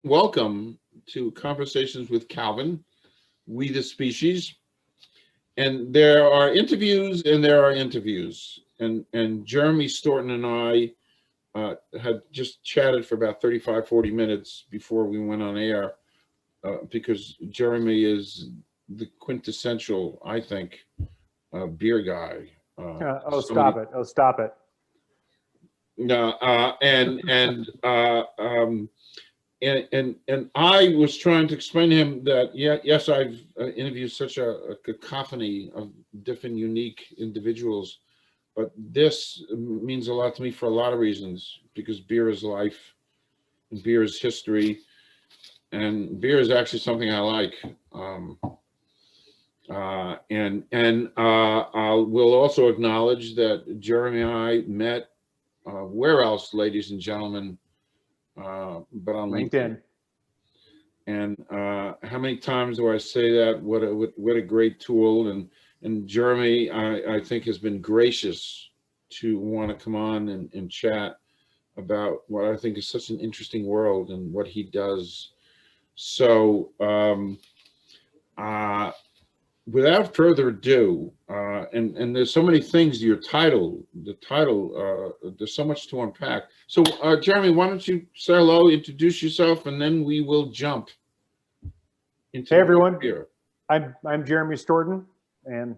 Welcome to Conversations with Calvin, We the Species. And there are interviews and there are interviews. And Jeremy Storton and I had just chatted for about 35, 40 minutes before we went on air because Jeremy is the quintessential, I think, beer guy. Oh, stop it. Oh, stop it. No, and I was trying to explain to him that yes, I've interviewed such a cacophony of different unique individuals, but this means a lot to me for a lot of reasons because beer is life, and beer is history, and beer is actually something I like. I will also acknowledge that Jeremy and I met where else, ladies and gentlemen, but on LinkedIn. And how many times do I say that? What a great tool. And Jeremy, I think, has been gracious to want to come on and chat about what I think is such an interesting world and what he does. So without further ado, and there's so many things to the title, there's so much to unpack. So Jeremy, why don't you say hello, introduce yourself, and then we will jump into Hey everyone, beer. I'm Jeremy Storton, and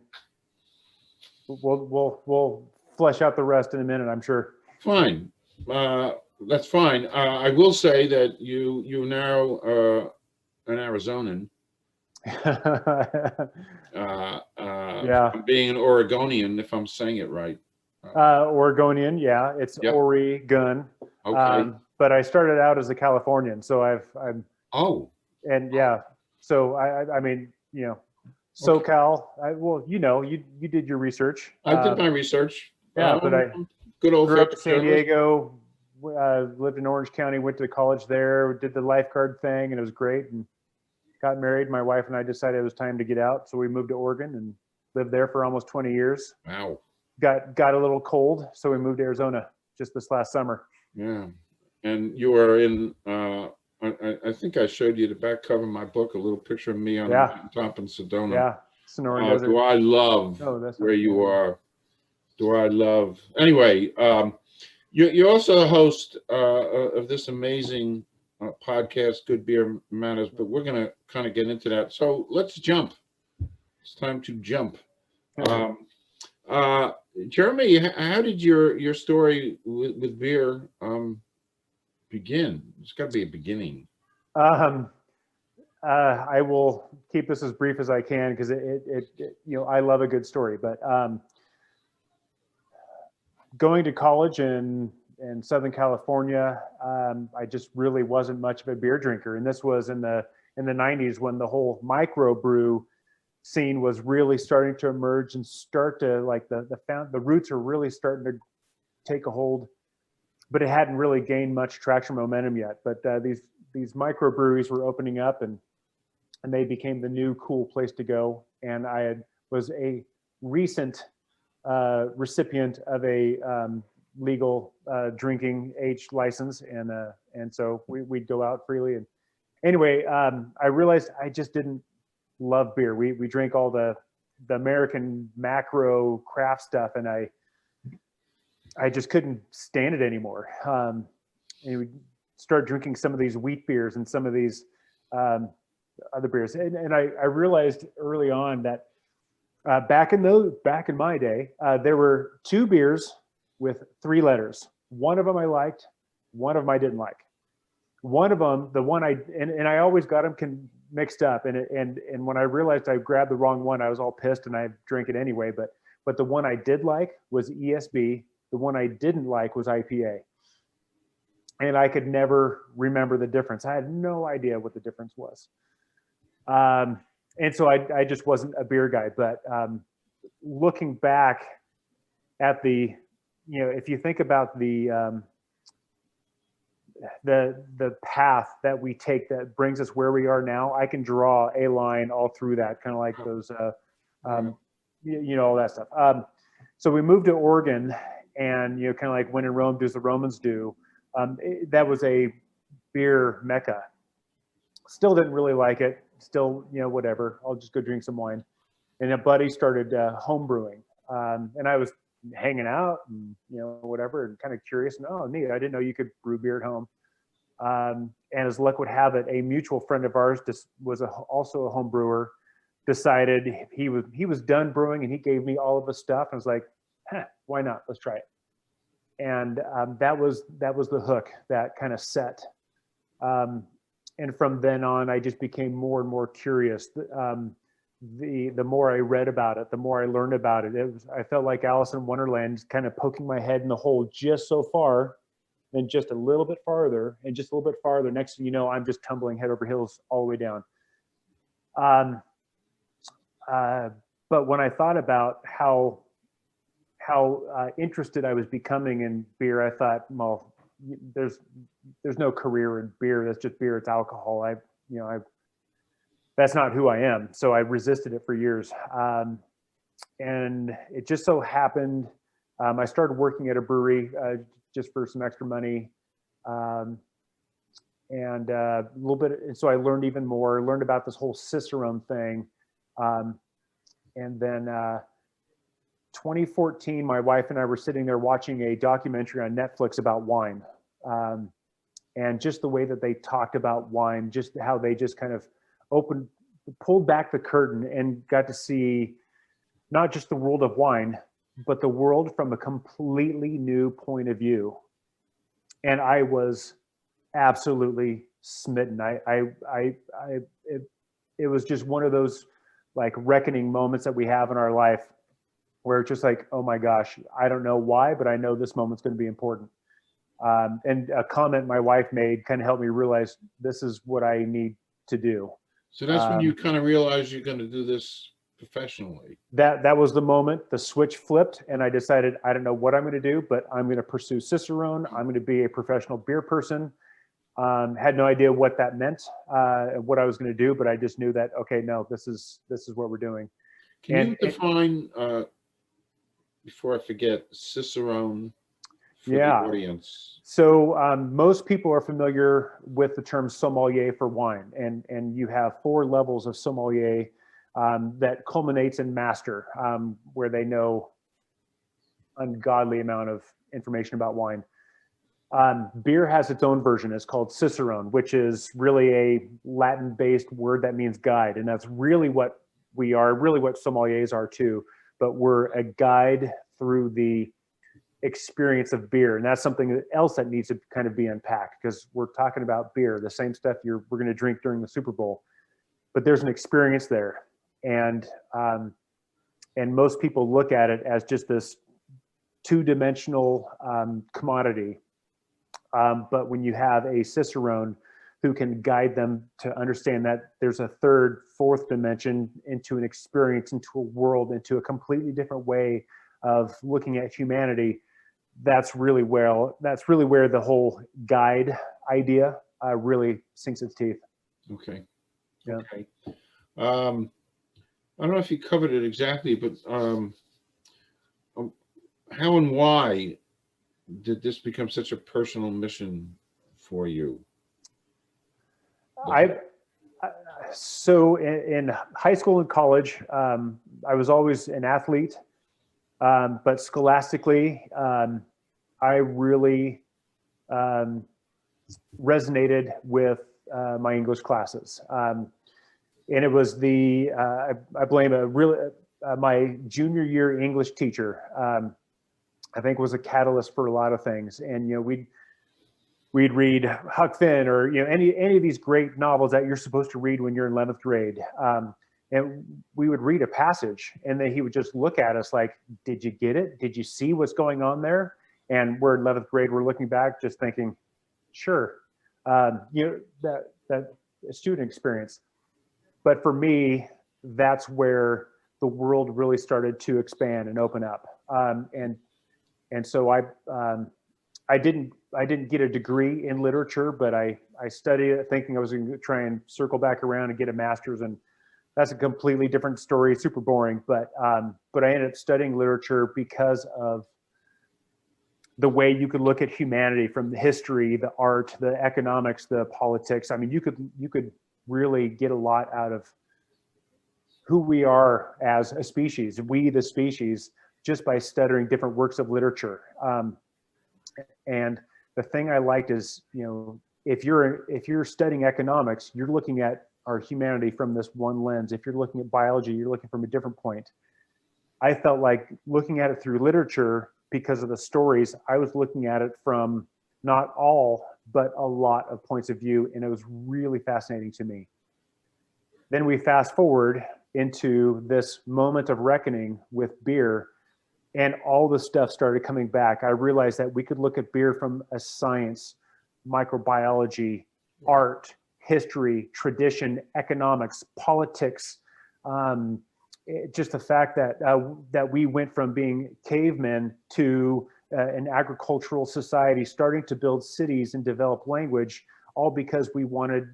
we'll flesh out the rest in a minute, I'm sure. Fine, that's fine. I will say that you're now an Arizonan. Yeah. Being an Oregonian, if I'm saying it right. Oregonian, yeah, it's Yep. Oregon. Okay. But I started out as a Californian, so I'm. Oh. And yeah, so I mean, you know, SoCal. Well, you did your research. I did my research. Yeah, but I good old grew up in San Diego. Lived in Orange County. Went to college there. Did the lifeguard thing, and it was great. And got married. My wife and I decided it was time to get out, so we moved to Oregon and lived there for almost 20 years. Wow. Got a little cold, so we moved to Arizona just this last summer. Yeah, and you were in. I think I showed you the back cover of my book, a little picture of me on the top in Sedona. Yeah, Sonoran Desert. Do I love where you are? Do I love? Anyway, you're also a host of this amazing podcast, Good Beer Matters, but we're going to kind of get into that. So let's jump. It's time to jump. Jeremy, how did your story with beer begin? There's got to be a beginning. I will keep this as brief as I can because I love a good story. But going to college in Southern California, I just really wasn't much of a beer drinker, and this was in the 90s when the whole microbrew scene was really starting to emerge and start to like the roots are really starting to take a hold, but it hadn't really gained much traction momentum yet. But these microbreweries were opening up and they became the new cool place to go. And I was a recent recipient of a legal drinking age license, and so we'd go out freely. And anyway, I realized I just didn't love beer. We drank all the American macro craft stuff, and I just couldn't stand it anymore. And we started drinking some of these wheat beers and some of these other beers, and I realized early on that back in my day, there were two beers with three letters. One of them I liked, one of them I didn't like. One of them, the one and I always got them mixed up, and when I realized I grabbed the wrong one, I was all pissed and I drank it anyway. But the one I did like was ESB. The one I didn't like was IPA, and I could never remember the difference. I had no idea what the difference was, and so I just wasn't a beer guy. But looking back at if you think about the path that we take that brings us where we are now, I can draw a line all through that, kind of like those, all that stuff. So we moved to Oregon, and kind of like when in Rome does the Romans do. That was a beer mecca, Still didn't really like it. Still, whatever. I'll just go drink some wine. And a buddy started home brewing, and I was hanging out and whatever, and kind of curious. And oh, neat! I didn't know you could brew beer at home. And as luck would have it, a mutual friend of ours was also a home brewer. Decided he was done brewing, and he gave me all of the stuff. And I was like, why not? Let's try it. And that was the hook that kind of set. And from then on, I just became more and more curious. The more I read about it, the more I learned about it. I felt like Alice in Wonderland, kind of poking my head in the hole just so far, then just a little bit farther, and just a little bit farther. Next thing you know, I'm just tumbling head over heels all the way down. But when I thought about how interested I was becoming in beer, I thought, well, there's no career in beer. That's just beer. It's alcohol. That's not who I am. So I resisted it for years. And it just so happened, I started working at a brewery just for some extra money. And a little bit, and so I learned even more, learned about this whole Cicerone thing. And then 2014, my wife and I were sitting there watching a documentary on Netflix about wine. And just the way that they talked about wine, just how they just kind of pulled back the curtain and got to see not just the world of wine, but the world from a completely new point of view. And I was absolutely smitten. It was just one of those like reckoning moments that we have in our life where it's just like, oh my gosh, I don't know why, but I know this moment's going to be important. And a comment my wife made kind of helped me realize this is what I need to do. So that's when you kind of realize you're going to do this professionally. That was the moment the switch flipped, and I decided I don't know what I'm going to do, but I'm going to pursue Cicerone. I'm going to be a professional beer person. Had no idea what that meant, what I was going to do, but I just knew that, okay, no, this is what we're doing. Can you define, before I forget, Cicerone for the audience? So most people are familiar with the term sommelier for wine, and you have 4 levels of sommelier that culminates in master, where they know ungodly amount of information about wine. Beer has its own version. It's called Cicerone, which is really a Latin-based word that means guide. And that's really what we are, really what sommeliers are too. But we're a guide through the experience of beer. And that's something else that needs to kind of be unpacked, because we're talking about beer, the same stuff we're going to drink during the Super Bowl. But there's an experience there. And most people look at it as just this 2-dimensional commodity. But when you have a Cicerone who can guide them to understand that there's a 3rd, 4th dimension into an experience, into a world, into a completely different way of looking at humanity, that's really where the whole guide idea really sinks its teeth. Okay. Yeah. Okay. I don't know if you covered it exactly, but how and why did this become such a personal mission for you? So in high school and college, I was always an athlete, but scholastically, I really resonated with my English classes. And it was I blame my junior year English teacher, I think was a catalyst for a lot of things. And, we'd read Huck Finn or, any of these great novels that you're supposed to read when you're in 11th grade. And we would read a passage, and then he would just look at us like, did you get it? Did you see what's going on there? And we're in 11th grade, we're looking back, just thinking, sure, that student experience. But for me, that's where the world really started to expand and open up. And so I didn't get a degree in literature, but I studied it thinking I was going to try and circle back around and get a master's, and that's a completely different story, super boring. But I ended up studying literature because of the way you could look at humanity, from the history, the art, the economics, the politics. I mean, you could really get a lot out of who we are as a species, we the species, just by studying different works of literature. And the thing I liked is, you know, if you're studying economics, you're looking at our humanity from this one lens. If you're looking at biology, you're looking from a different point. I felt like looking at it through literature, because of the stories, I was looking at it from not all, but a lot of points of view, and it was really fascinating to me. Then we fast forward into this moment of reckoning with beer, and all the stuff started coming back. I realized that we could look at beer from a science, microbiology, art, history, tradition, economics, politics, just the fact that that we went from being cavemen to an agricultural society, starting to build cities and develop language, all because we wanted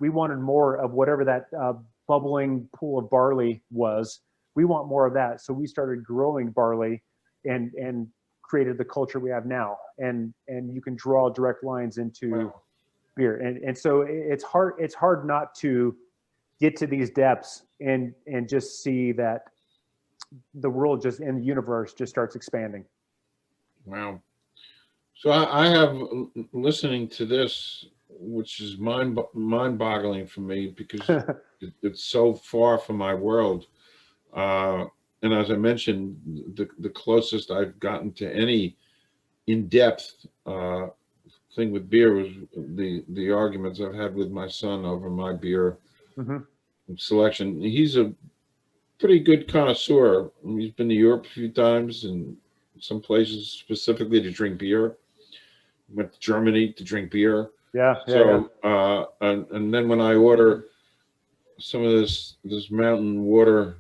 more of whatever that bubbling pool of barley was. We want more of that, so we started growing barley and created the culture we have now. And you can draw direct lines into beer, and so it's hard not to get to these depths and just see that the world just in the universe just starts expanding. Wow. So I have, listening to this, which is mind-boggling for me, because it's so far from my world. And as I mentioned, the closest I've gotten to any in-depth thing with beer was the arguments I've had with my son over my beer selection. He's a pretty good connoisseur. He's been to Europe a few times, and some places specifically to drink beer. Went to Germany to drink beer. And then when I order some of this mountain water,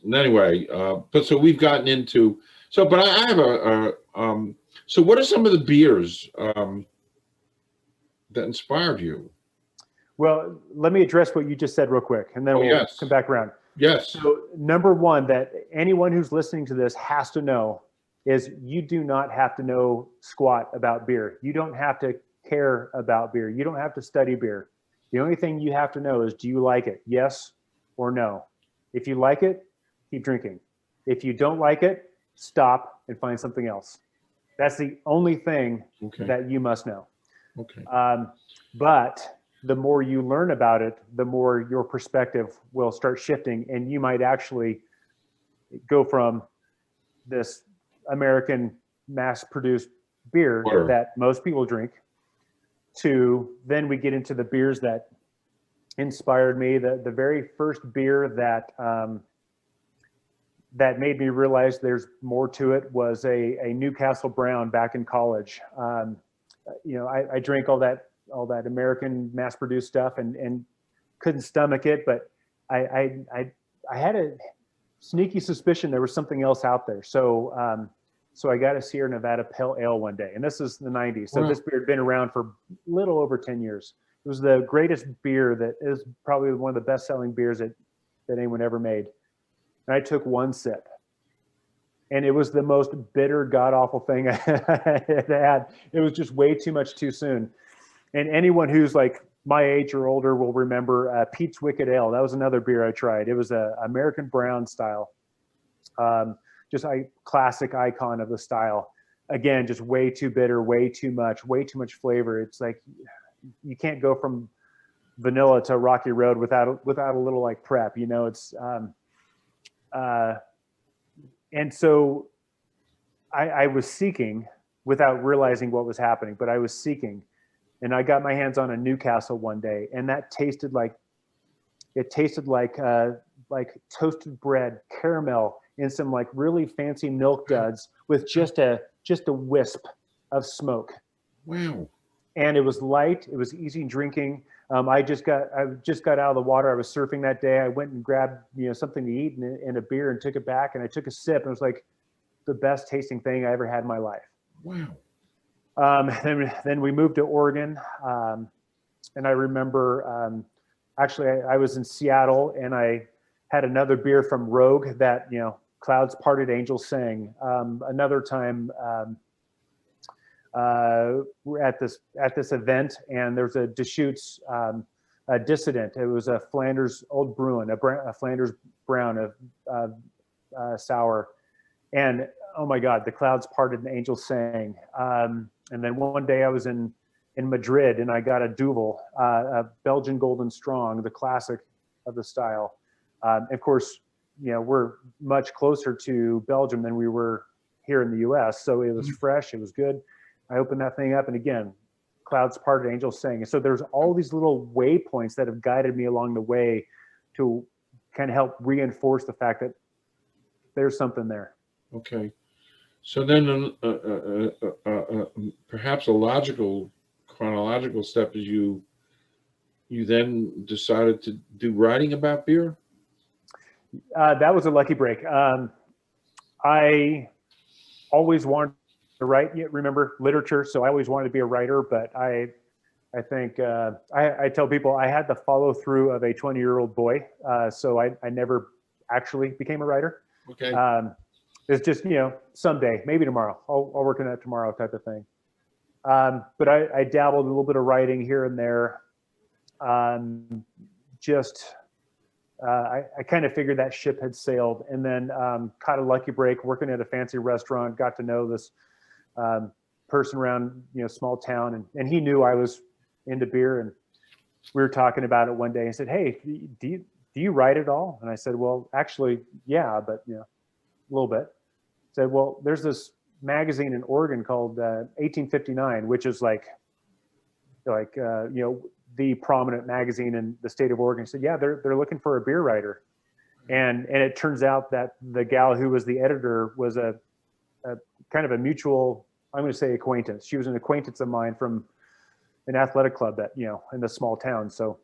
anyway, but so we've gotten into, but I have so what are some of the beers that inspired you? Well, let me address what you just said real quick, and then we'll come back around. Yes. So number one, that anyone who's listening to this has to know is you do not have to know squat about beer. You don't have to care about beer. You don't have to study beer. The only thing you have to know is, do you like it? Yes or no. If you like it, keep drinking. If you don't like it, stop and find something else. That's the only thing that you must know. But the more you learn about it, the more your perspective will start shifting, and you might actually go from this American mass-produced beer that most people drink to then we get into the beers that inspired me. The very first beer that that made me realize there's more to it was a Newcastle Brown back in college. You know, I drank all that American mass-produced stuff and couldn't stomach it, but I had a sneaky suspicion there was something else out there. So so I got a Sierra Nevada Pale Ale one day, and this is the 90s. So this beer had been around for a little over 10 years. It was the greatest beer, that is probably one of the best-selling beers that anyone ever made. And I took one sip, and it was the most bitter, god-awful thing I had had. It was just way too much too soon. And anyone who's like my age or older will remember Pete's Wicked Ale. That was another beer I tried. It was a American brown style, just a classic icon of the style. Again, just way too bitter, way too much flavor. It's like you can't go from vanilla to Rocky Road without a little like prep. You know, it's and so I was seeking without realizing what was happening, but I was seeking. And I got my hands on a Newcastle one day, and that tasted like toasted bread, caramel, and some like really fancy milk duds with just a wisp of smoke. Wow. And it was light. It was easy drinking. I just got out of the water. I was surfing that day. I went and grabbed something to eat and a beer and took it back, and I took a sip, and it was like the best tasting thing I ever had in my life. Wow. Then we moved to Oregon, and I remember actually I was in Seattle, and I had another beer from Rogue that clouds parted, angels sang. Another time were at this event, and there's a Deschutes a dissident. It was a Flanders Old Bruin, a Flanders Brown, sour, and oh my God, the clouds parted and the angels sang. And then one day I was in Madrid, and I got a Duvel, a Belgian Golden Strong, the classic of the style. Of course, we're much closer to Belgium than we were here in the US. So it was fresh, it was good. I opened that thing up, and again, clouds parted, angels sang. And so there's all these little waypoints that have guided me along the way to kind of help reinforce the fact that there's something there. Okay. So then perhaps a chronological step is you then decided to do writing about beer? That was a lucky break. I always wanted to write, remember, literature, so I always wanted to be a writer, but I think I tell people I had the follow through of a 20-year-old boy, so I never actually became a writer. Okay. It's just, someday, maybe tomorrow, I'll work on that tomorrow type of thing. But I dabbled a little bit of writing here and there. I kind of figured that ship had sailed, and then caught a lucky break working at a fancy restaurant, got to know this person around, small town, and he knew I was into beer, and we were talking about it one day. He said, "Hey, do you write at all?" And I said, "Well, actually, yeah, but a little bit." He said, "Well, there's this magazine in Oregon called 1859, which is like the prominent magazine in the state of Oregon." He said, "Yeah, they're looking for a beer writer," and it turns out that the gal who was the editor was a kind of a mutual, I'm going to say, acquaintance. She was an acquaintance of mine from an athletic club that in the small town. So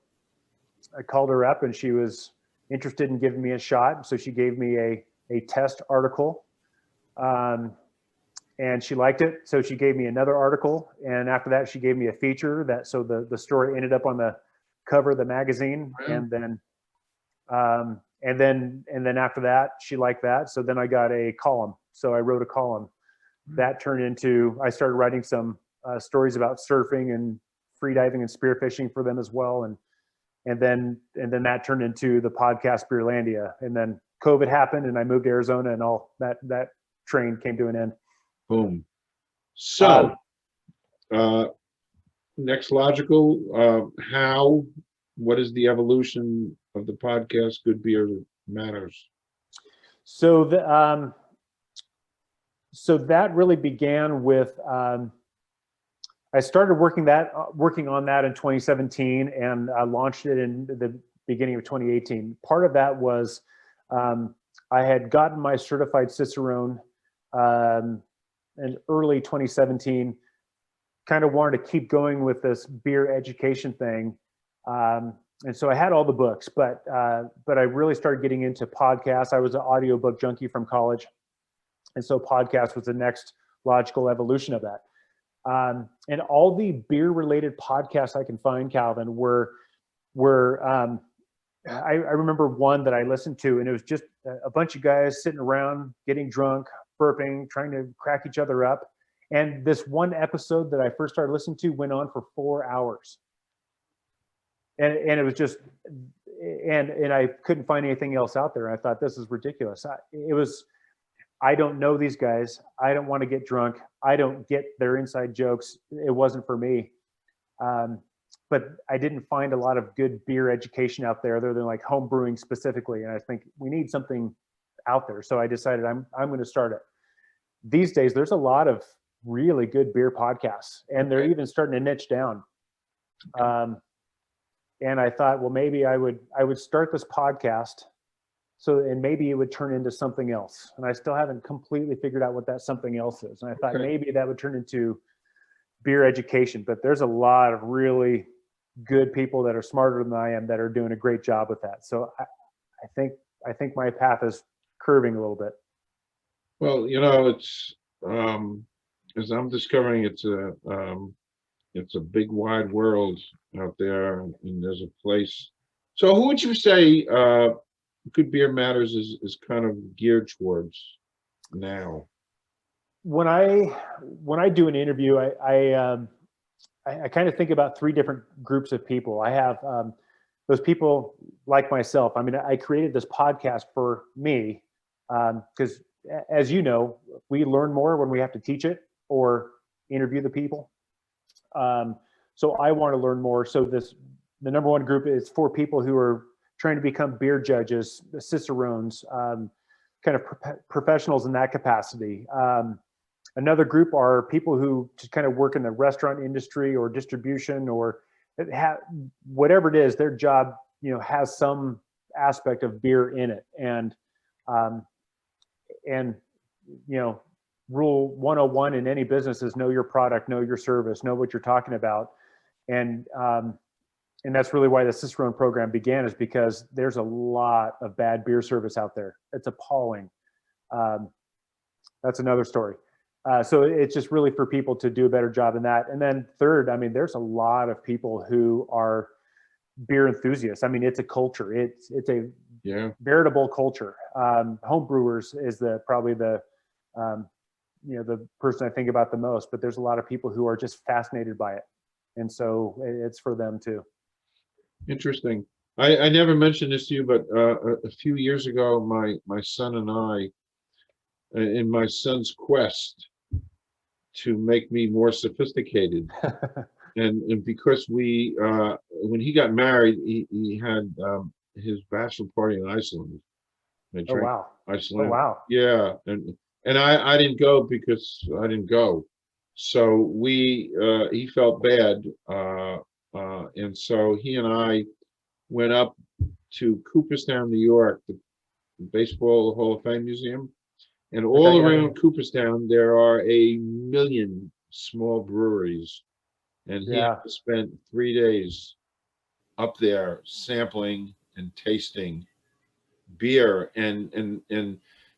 I called her up, and she was interested in giving me a shot. So she gave me a test article. And she liked it, so she gave me another article, and after that she gave me a feature. So the story ended up on the cover of the magazine. Wow. And then after that she liked that, so then I got a column. So I wrote a column that turned into, I started writing some stories about surfing and freediving and spearfishing for them as well, and then that turned into the podcast Beerlandia, and then COVID happened, and I moved to Arizona, and all that train came to an end. Boom. So, next logical, what is the evolution of the podcast Good Beer Matters? So that really began with, I started working on that in 2017, and I launched it in the beginning of 2018. Part of that was I had gotten my Certified Cicerone in early 2017, kind of wanted to keep going with this beer education thing. And so I had all the books, but I really started getting into podcasts. I was an audiobook junkie from college. And so podcast was the next logical evolution of that. And all the beer related podcasts I can find, Calvin, were I remember one that I listened to, and it was just a bunch of guys sitting around, getting drunk, burping, trying to crack each other up. And this one episode that I first started listening to went on for 4 hours. And it was just, and I couldn't find anything else out there. I thought, this is ridiculous. I don't know these guys. I don't want to get drunk. I don't get their inside jokes. It wasn't for me. But I didn't find a lot of good beer education out there other than like home brewing specifically. And I think we need something out there. So I decided I'm going to start it. These days, there's a lot of really good beer podcasts, and they're even starting to niche down. And I thought, well, maybe I would start this podcast, and maybe it would turn into something else. And I still haven't completely figured out what that something else is. And I thought maybe that would turn into beer education. But there's a lot of really good people that are smarter than I am that are doing a great job with that. So I think my path is curving a little bit. Well, it's as I'm discovering, it's a big wide world out there, and there's a place. So who would you say Good Beer Matters is kind of geared towards now? when I do an interview, I kind of think about three different groups of people. I have those people like myself. I mean, I created this podcast for me because, as you know, we learn more when we have to teach it or interview the people. So I want to learn more. So the number one group is for people who are trying to become beer judges, cicerones, kind of professionals in that capacity. Another group are people who just kind of work in the restaurant industry or distribution or whatever it is, their job, has some aspect of beer in it. And rule 101 in any business is know your product, know your service, know what you're talking about. And that's really why the Cicerone program began, is because there's a lot of bad beer service out there. It's appalling. That's another story. So it's just really for people to do a better job in that. And then third, I mean, there's a lot of people who are beer enthusiasts. I mean, it's a culture. It's a veritable culture. Homebrewers is probably the person I think about the most, but there's a lot of people who are just fascinated by it. And so it's for them too. Interesting. I never mentioned this to you, but a few years ago, my son and I, in my son's quest to make me more sophisticated, and because when he got married, he had his bachelor party in Iceland. Oh wow! Iceland. Oh wow! Yeah, and I didn't go because I didn't go. So he felt bad, and so he and I went up to Cooperstown, New York, the Baseball Hall of Fame Museum. And all around Cooperstown, there are a million small breweries. And he spent 3 days up there sampling and tasting beer. And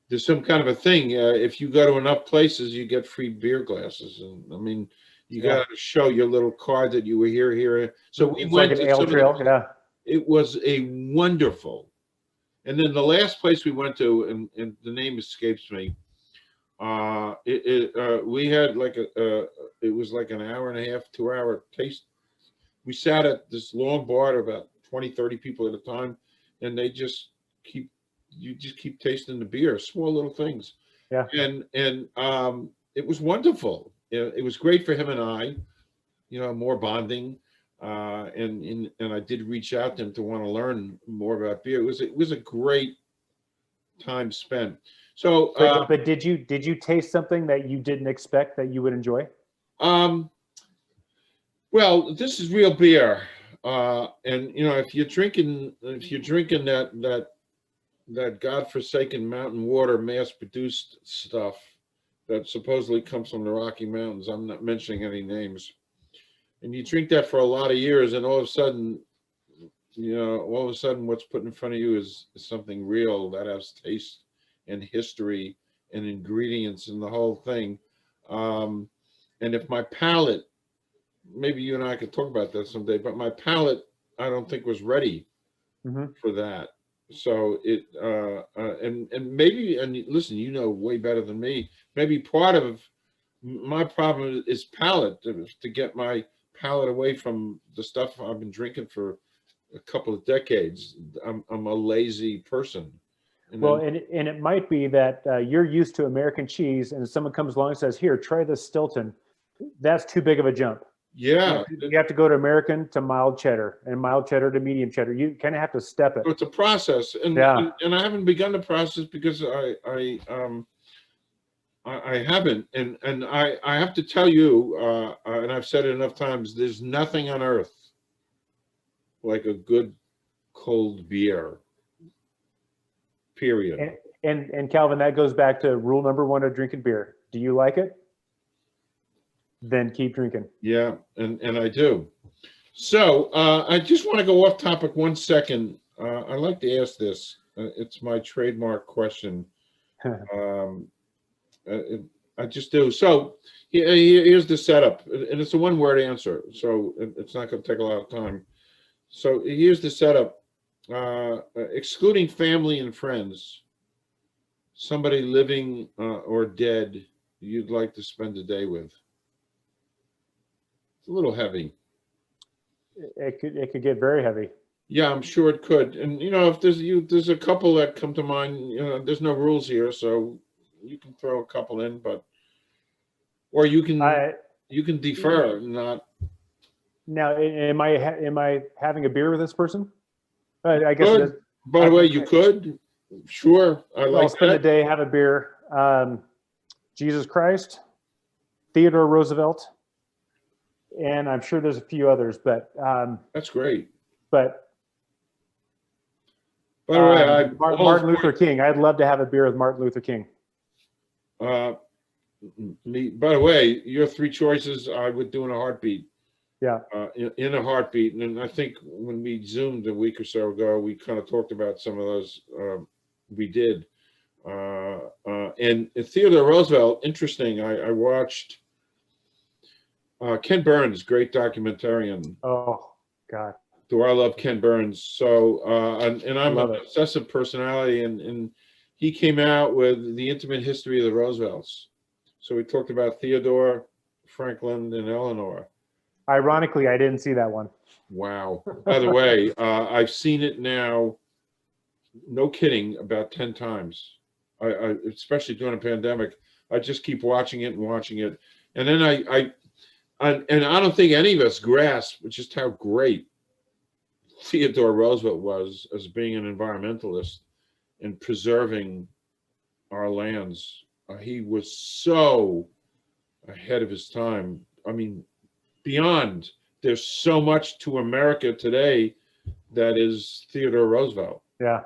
there's some kind of a thing. If you go to enough places, you get free beer glasses. And I mean, you got to show your little card that you were here. So we went like an to ale trail. Yeah. It was a wonderful. And then the last place we went to, and the name escapes me, we had like it was like an hour and a half, 2 hour taste. We sat at this long bar, about 20, 30 people at a time, and you just keep tasting the beer, small little things. Yeah. And it was wonderful. It was great for him and I, more bonding. And I did reach out to him to want to learn more about beer. It was a great time spent. So, but did you taste something that you didn't expect that you would enjoy? Well, this is real beer, and if you're drinking that godforsaken mountain water, mass-produced stuff that supposedly comes from the Rocky Mountains, I'm not mentioning any names, and you drink that for a lot of years, and all of a sudden, what's put in front of you is something real that has taste and history and ingredients and the whole thing. And if my palate, maybe you and I could talk about that someday, but my palate, I don't think was ready for that. So and maybe, and listen, way better than me, maybe part of my problem is palate, to get my palate away from the stuff I've been drinking for a couple of decades. I'm a lazy person. And it might be that you're used to American cheese, and someone comes along and says, "Here, try this Stilton." That's too big of a jump. Yeah, you have to go to American to mild cheddar, and mild cheddar to medium cheddar. You kind of have to step it. So it's a process, and I haven't begun the process because I haven't, and I have to tell you, and I've said it enough times, there's nothing on earth like a good cold beer. Period. And Calvin, that goes back to rule number one of drinking beer. Do you like it? Then keep drinking. Yeah, and I do. So I just want to go off topic 1 second. I like to ask this. It's my trademark question. I just do. So here's the setup, and it's a one-word answer, so it's not going to take a lot of time. So here's the setup. Excluding family and friends, somebody living or dead you'd like to spend the day with? It's a little heavy. It could get very heavy. Yeah, I'm sure it could. And if there's a couple that come to mind. There's no rules here, so you can throw a couple in, or you can defer. Not now. Am I having a beer with this person? I guess. good. By the way, you could. Sure, I'll spend the day, have a beer. Jesus Christ, Theodore Roosevelt, and I'm sure there's a few others, but that's great. But by the way, Martin Luther King. I'd love to have a beer with Martin Luther King. By the way, your three choices I would do in a heartbeat. Yeah. In a heartbeat. And I think when we Zoomed a week or so ago, we kind of talked about some of those. We did. And Theodore Roosevelt, interesting. I watched Ken Burns, great documentarian. Oh, God. Do I love Ken Burns? So, and I'm an obsessive personality, and he came out with the intimate history of the Roosevelts. So we talked about Theodore, Franklin, and Eleanor. Ironically, I didn't see that one. Wow. By the way, I've seen it now, no kidding, about 10 times. I especially during a pandemic, I just keep watching it and watching it. And then I don't think any of us grasp just how great Theodore Roosevelt was as being an environmentalist and preserving our lands. He was so ahead of his time. I mean, beyond. There's so much to America today that is Theodore Roosevelt. Yeah.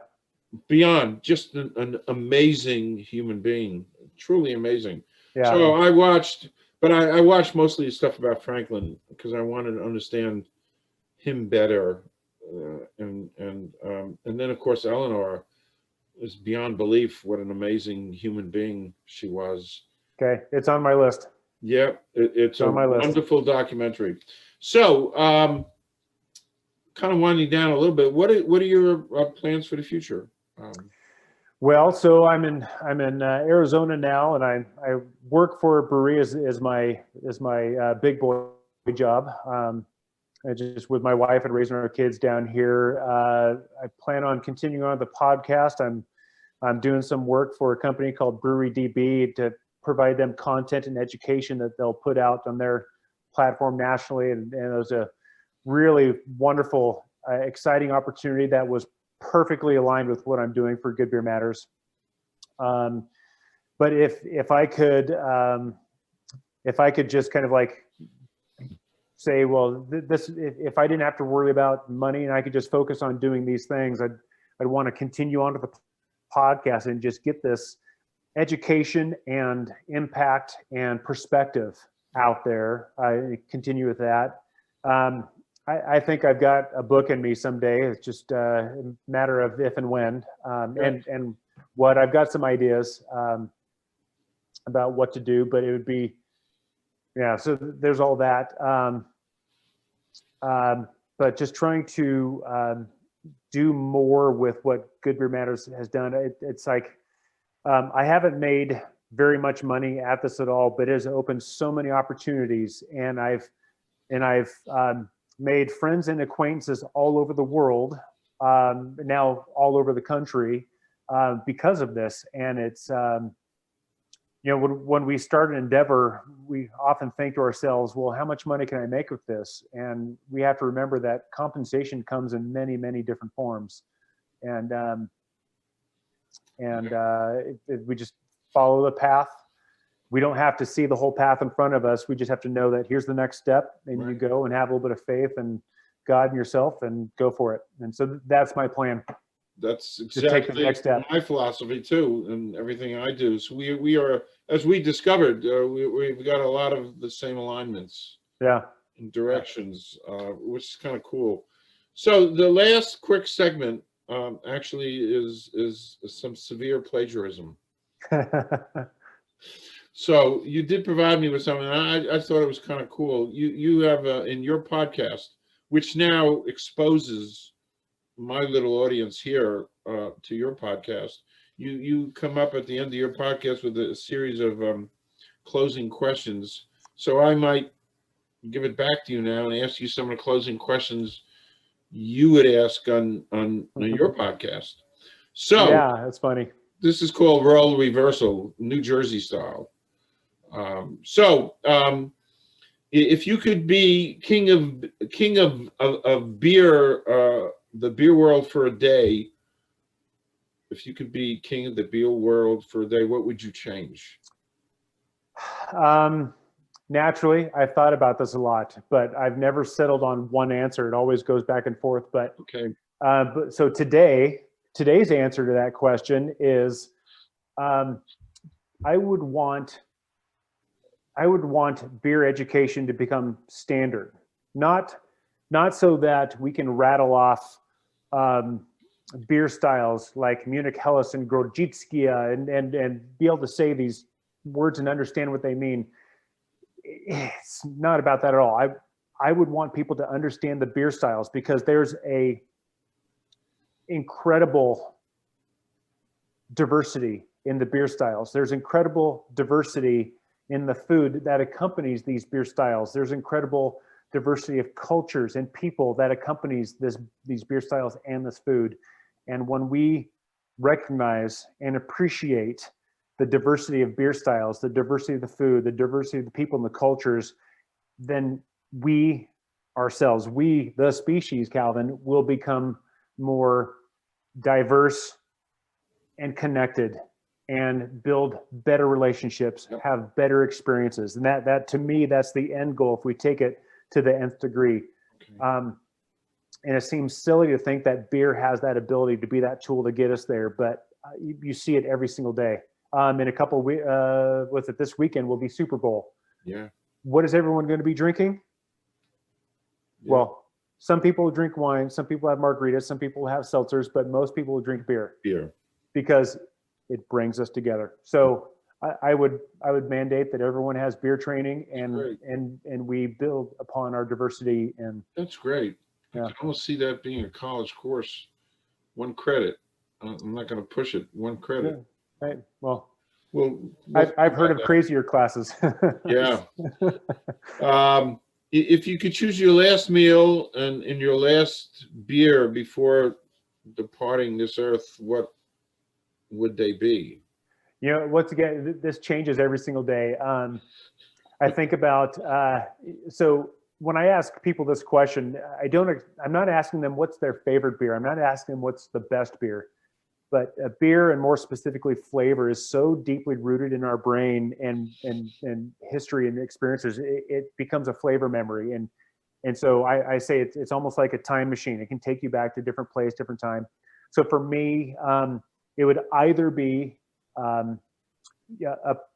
Beyond, just an amazing human being, truly amazing. Yeah. So I watched mostly stuff about Franklin because I wanted to understand him better, and then of course Eleanor is beyond belief what an amazing human being she was. Okay, it's on my list. Yeah, it's a wonderful documentary. So, kind of winding down a little bit. What are your plans for the future? Well, so I'm in Arizona now, and I work for a brewery as my big boy job. I just with my wife and raising our kids down here. I plan on continuing on the podcast. I'm doing some work for a company called Brewery DB to provide them content and education that they'll put out on their platform nationally, and it was a really wonderful, exciting opportunity that was perfectly aligned with what I'm doing for Good Beer Matters. But if I could just kind of like say, well, if I didn't have to worry about money and I could just focus on doing these things, I'd want to continue on to the podcast and just get this education and impact and perspective out there. I continue with that. I think I've got a book in me someday. It's just a matter of if and when. And what I've got some ideas about what to do, but it would be, yeah. So there's all that. But just trying to do more with what Good Beer Matters has done. It's like I haven't made very much money at this at all, but it has opened so many opportunities, and I've made friends and acquaintances all over the world, now all over the country, because of this. And it's, when we start an endeavor, we often think to ourselves, well, how much money can I make with this? And we have to remember that compensation comes in many, many different forms. And we just follow the path. We don't have to see the whole path in front of us. We just have to know that here's the next step, and you go and have a little bit of faith and God and yourself and go for it. And so that's my plan. That's exactly the next step. My philosophy too, and everything I do. So we are, as we discovered, we've got a lot of the same alignments. Yeah. And directions, which is kind of cool. So the last quick segment actually is some severe plagiarism. So you did provide me with something. I thought it was kind of cool. You have in your podcast, which now exposes my little audience here to your podcast. You come up at the end of your podcast with a series of closing questions. So I might give it back to you now and ask you some of the closing questions you would ask on your podcast. So yeah, that's funny. this is called role reversal, New Jersey style. If you could be king of beer, the beer world for a day, if you could be king of the beer world for a day, what would you change? Naturally, I've thought about this a lot, but I've never settled on one answer. It always goes back and forth. But okay, so today's answer to that question is, I would want beer education to become standard, not so that we can rattle off beer styles like Munich Helles and Grodziskia and be able to say these words and understand what they mean. It's not about that at all. I would want people to understand the beer styles, because there's a incredible diversity in the beer styles. There's incredible diversity in the food that accompanies these beer styles. There's incredible diversity of cultures and people that accompanies these beer styles and this food. And when we recognize and appreciate the diversity of beer styles, the diversity of the food, the diversity of the people and the cultures, then we ourselves, the species, Calvin, will become more diverse and connected and build better relationships, have better experiences. And that to me, that's the end goal if we take it to the nth degree. Okay. And it seems silly to think that beer has that ability to be that tool to get us there, but you see it every single day. In a couple of this weekend will be Super Bowl. Yeah. What is everyone going to be drinking? Yeah. Well, some people will drink wine, some people have margaritas, some people have seltzers, but most people will drink beer. Beer. Because it brings us together. So I would mandate that everyone has beer training, and we build upon our diversity. And that's great. Yeah. I can almost see that being a college course, 1 credit. I'm not going to push it. 1 credit. Yeah. Right. Well, I've heard of crazier classes. Yeah. If you could choose your last meal and your last beer before departing this earth, what would they be? You know, once again, this changes every single day. I think about, so when I ask people this question, I'm not asking them what's their favorite beer. I'm not asking them what's the best beer, but beer, and more specifically flavor, is so deeply rooted in our brain and history and experiences. It becomes a flavor memory. And so I say it's almost like a time machine. It can take you back to a different place, different time. So for me, it would either be a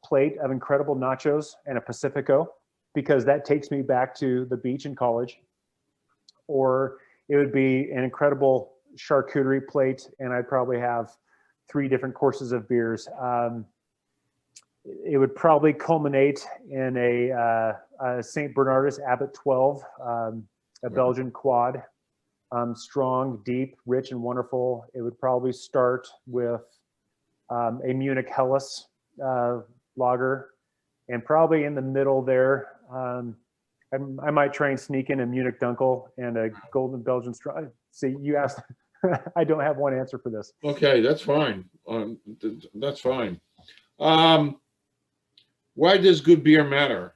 plate of incredible nachos and a Pacifico, because that takes me back to the beach in college, or it would be an incredible charcuterie plate, and I'd probably have 3 different courses of beers. It would probably culminate in a St. Bernardus Abbot 12, a Belgian quad. Strong, deep, rich, and wonderful. It would probably start with a Munich Helles lager, and probably in the middle there, I might try and sneak in a Munich Dunkel and a Golden Belgian Strong. See, you asked. I don't have one answer for this. Okay, that's fine. That's fine. Why does good beer matter?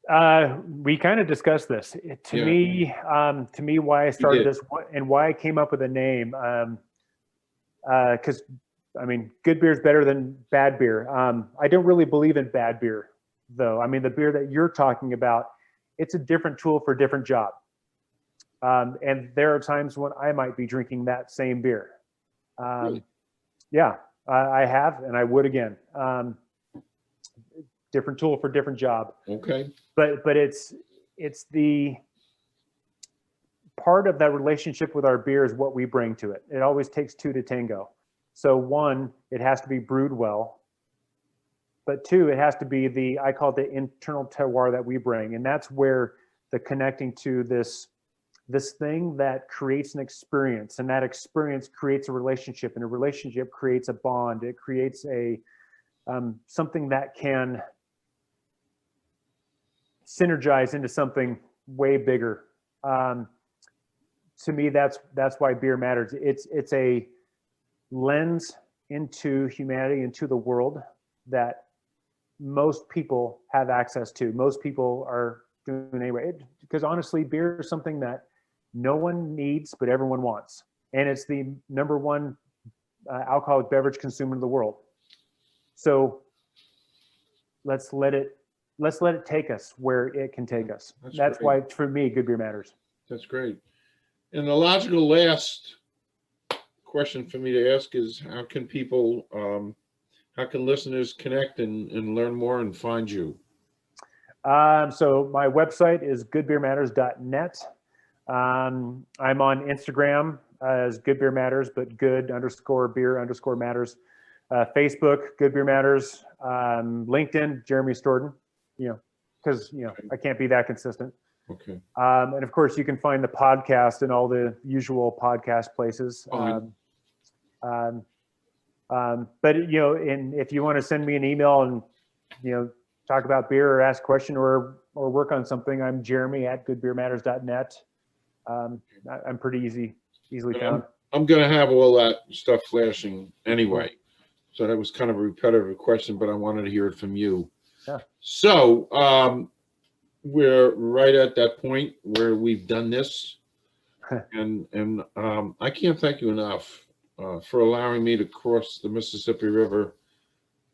We kind of discussed this. To me, why I started this and why I came up with a name, because I mean, good beer is better than bad beer. I don't really believe in bad beer, though. I mean, the beer that you're talking about, it's a different tool for a different job. And there are times when I might be drinking that same beer. Really? Yeah, I have, and I would again. Different tool for different job. Okay. But it's the part of that relationship with our beer is what we bring to it. It always takes 2 to tango. So 1, it has to be brewed well, but 2, it has to be I call it the internal terroir that we bring. And that's where the connecting to this thing that creates an experience, and that experience creates a relationship, and a relationship creates a bond. It creates a something that can synergize into something way bigger. To me, that's why beer matters. It's a lens into humanity, into the world that most people have access to. Most people are doing anyway. Because honestly, beer is something that no one needs, but everyone wants. And it's the #1 alcoholic beverage consumer in the world. So let's let it take us where it can take us. That's why, for me, good beer matters. That's great. And the logical last question for me to ask is, how can people, how can listeners connect and learn more and find you? So my website is goodbeermatters.net. I'm on Instagram as Good Beer Matters, but good_beer_matters. Facebook, Good Beer Matters. LinkedIn, Jeremy Storton. Because I can't be that consistent. Okay. And of course, you can find the podcast in all the usual podcast places. But if you want to send me an email and talk about beer or ask a question or work on something, I'm Jeremy at goodbeermatters.net. I'm pretty easily found. I'm going to have all that stuff flashing anyway. So that was kind of a repetitive question, but I wanted to hear it from you. Yeah. So we're right at that point where we've done this. and I can't thank you enough for allowing me to cross the Mississippi River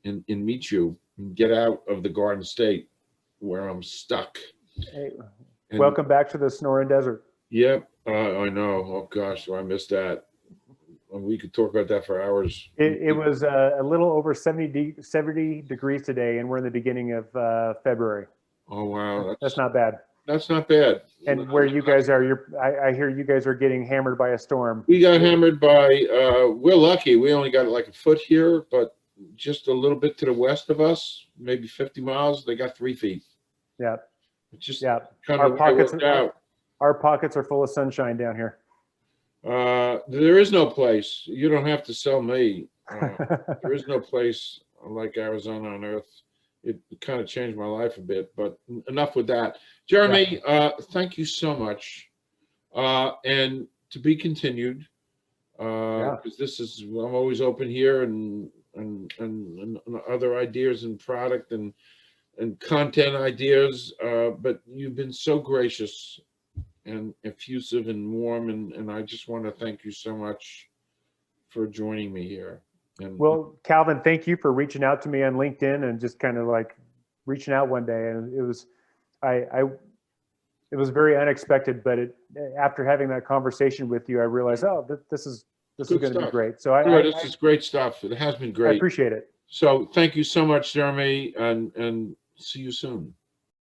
and meet you and get out of the Garden State where I'm stuck. Hey, welcome back to the Sonoran Desert. Yep, I know. Oh gosh, do I miss that? We could talk about that for hours. It was a little over 70 degrees today, and we're in the beginning of February. Oh wow, that's not bad. That's not bad. And where you guys are, I hear you guys are getting hammered by a storm. We got hammered by. We're lucky. We only got like a foot here, but just a little bit to the west of us, maybe 50 miles, they got 3 feet. Yeah. It's just kind of our pockets are full of sunshine down here. There is no place. You don't have to sell me. There is no place like Arizona on earth. It kind of changed my life a bit, but enough with that. Jeremy, thank you so much. And to be continued, because this is, I'm always open here and other ideas and product and content ideas, but you've been so gracious and effusive and warm, and I just want to thank you so much for joining me here. And well, Calvin, thank you for reaching out to me on LinkedIn and just kind of like reaching out one day, and it was it was very unexpected, but after having that conversation with you, I realized, oh, this is going to be great. So this is great stuff. It has been great. I appreciate it. So thank you so much, Jeremy, and see you soon.